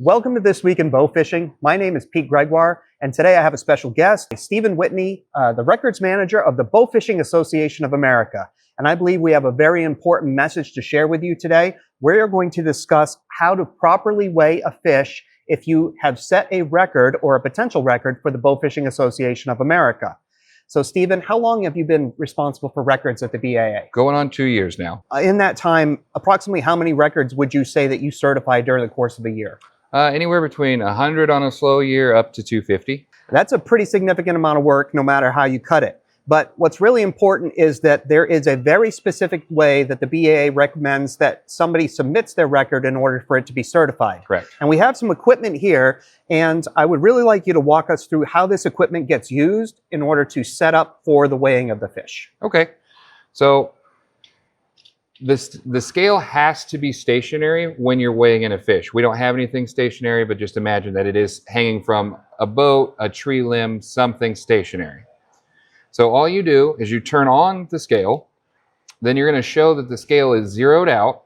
Welcome to This Week in Bowfishing. My name is Pete Gregoire, and today I have a special guest, Stephen Whitney, the records manager of the Bowfishing Association of America. And I believe we have a very important message to share with you today. We're going to discuss how to properly weigh a fish if you have set a record or a potential record for the Bowfishing Association of America. So Stephen, how long have you been responsible for records at the BAA? Going on 2 years now. In that time, approximately how many records would you say that you certified during the course of a year? Anywhere between 100 on a slow year up to 250. That's a pretty significant amount of work no matter how you cut it. But what's really important is that there is a very specific way that the BAA recommends that somebody submits their record in order for it to be certified. Correct. And we have some equipment here, and I would really like you to walk us through how this equipment gets used in order to set up for the weighing of the fish. Okay. So the scale has to be stationary when you're weighing in a fish. We don't have anything stationary, but just imagine that it is hanging from a boat, a tree limb, something stationary. So all you do is you turn on the scale, then you're going to show that the scale is zeroed out,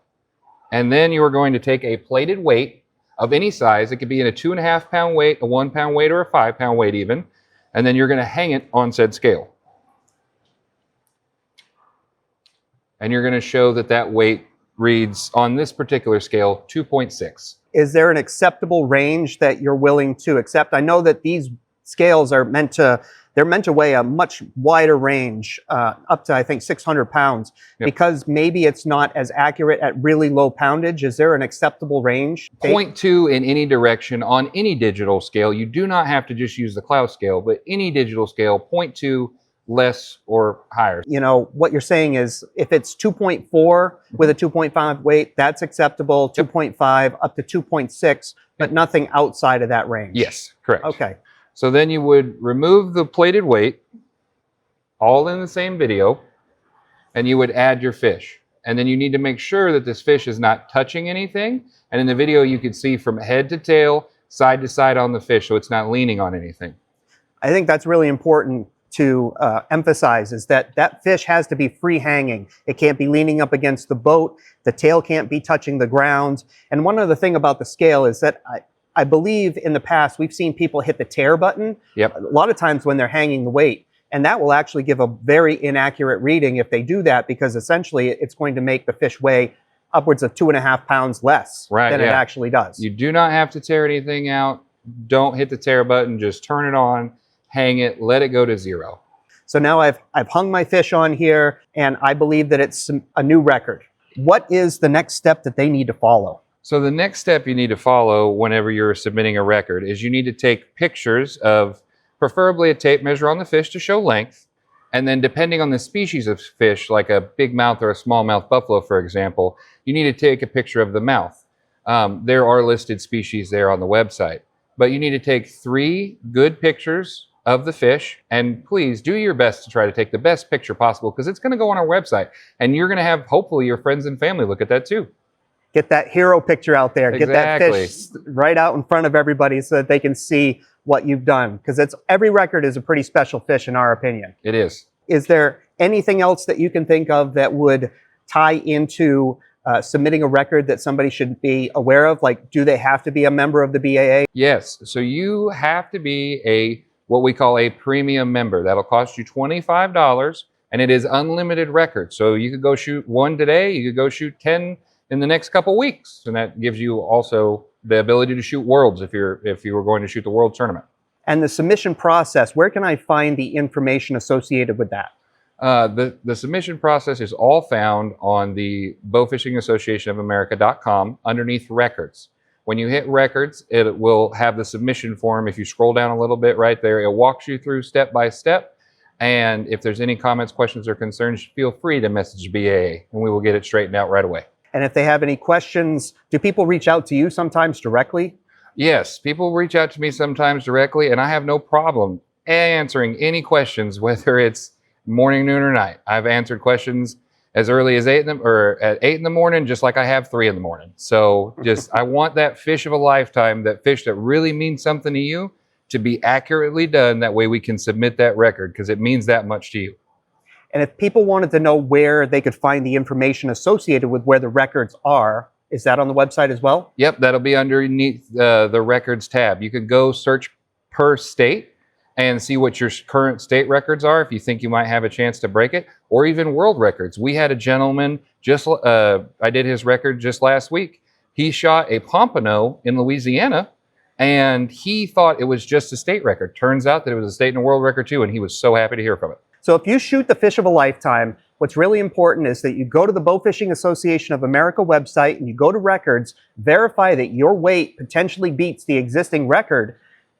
and then you are going to take a plated weight of any size. It could be in a 2.5 pound weight, a 1 pound weight, or a 5 pound weight even, and then you're going to hang it on said scale. And you're going to show that that weight reads on this particular scale 2.6. Is there an acceptable range that you're willing to accept? I know that these scales are meant to weigh a much wider range, up to I think 600 pounds, Yep. because maybe it's not as accurate at really low poundage. Is there an acceptable range? 0.2 in any direction on any digital scale. You do not have to just use the cloud scale, but any digital scale, 0.2 less or higher. You know, what you're saying is if it's 2.4 with a 2.5 weight, that's acceptable, 2.5 up to 2.6, but nothing outside of that range. Yes, correct. Okay. So then you would remove the plated weight, all in the same video, and you would add your fish. And then you need to make sure that this fish is not touching anything. And in the video, you can see from head to tail, side to side on the fish, so it's not leaning on anything. I think that's really important to emphasize, is that that fish has to be free hanging. It can't be leaning up against the boat. The tail can't be touching the ground. And one other thing about the scale is that I believe in the past we've seen people hit the tear button. Yep. A lot of times when they're hanging the weight, and that will actually give a very inaccurate reading if they do that, because essentially it's going to make the fish weigh upwards of 2.5 pounds less than it actually does. You do not have to tear anything out. Don't hit the tear button. Just turn it on, hang it, let it go to 0. So now I've hung my fish on here, and I believe that it's a new record. What is the next step that they need to follow? So the next step you need to follow whenever you're submitting a record is you need to take pictures of preferably a tape measure on the fish to show length. And then depending on the species of fish, like a big mouth or a smallmouth buffalo, for example, you need to take a picture of the mouth. There are listed species there on the website. But you need to take 3 good pictures of the fish, and please do your best to try to take the best picture possible, because it's going to go on our website, and you're going to have hopefully your friends and family look at that too. Get that hero picture out there. Exactly. Get that fish right out in front of everybody so that they can see what you've done, because every record is a pretty special fish in our opinion. It is. Is there anything else that you can think of that would tie into submitting a record that somebody should be aware of? Like, do they have to be a member of the BAA? Yes. So you have to be what we call a premium member. That'll cost you $25, and it is unlimited records. So you could go shoot 1 today, you could go shoot 10 in the next couple weeks, and that gives you also the ability to shoot worlds if you were going to shoot the world tournament. And the submission process, where can I find the information associated with that? The submission process is all found on the Bowfishing Association of America.com underneath records. When you hit records, it will have the submission form. If you scroll down a little bit right there, it walks you through step by step. And if there's any comments, questions, or concerns, feel free to message BAA, and we will get it straightened out right away. And if they have any questions, do people reach out to you sometimes directly? Yes, people reach out to me sometimes directly, and I have no problem answering any questions, whether it's morning, noon, or night. I've answered questions as early as at 8 in the morning, just like I have 3 in the morning. So I want that fish of a lifetime, that fish that really means something to you, to be accurately done. That way we can submit that record, because it means that much to you. And if people wanted to know where they could find the information associated with where the records are, Is that on the website as well? Yep, that'll be underneath the records tab. You could go search per state and see what your current state records are if you think you might have a chance to break it, or even world records. We had a gentleman, I did his record just last week. He shot a pompano in Louisiana, and he thought it was just a state record. Turns out that it was a state and a world record too, and he was so happy to hear from it. So if you shoot the fish of a lifetime, what's really important is that you go to the Bowfishing Association of America website and you go to records, verify that your weight potentially beats the existing record,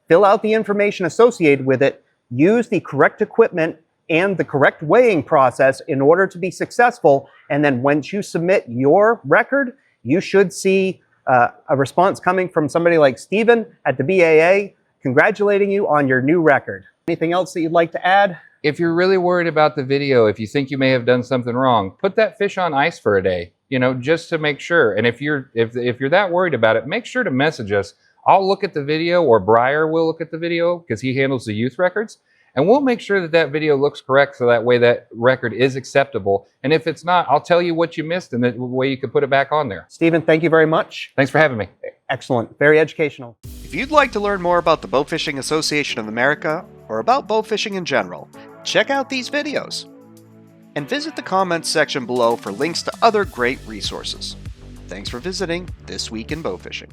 fill out the information associated with it, use the correct equipment and the correct weighing process in order to be successful. And then once you submit your record, you should see a response coming from somebody like Steven at the BAA congratulating you on your new record. Anything else that you'd like to add? If you're really worried about the video, if you think you may have done something wrong, put that fish on ice for a day, just to make sure. And if you're that worried about it, make sure to message us. I'll look at the video, or Briar will look at the video because he handles the youth records. And we'll make sure that that video looks correct so that way that record is acceptable. And if it's not, I'll tell you what you missed and the way you can put it back on there. Steven, thank you very much. Thanks for having me. Excellent. Very educational. If you'd like to learn more about the Bowfishing Association of America or about bowfishing in general, check out these videos. And visit the comments section below for links to other great resources. Thanks for visiting This Week in Bowfishing.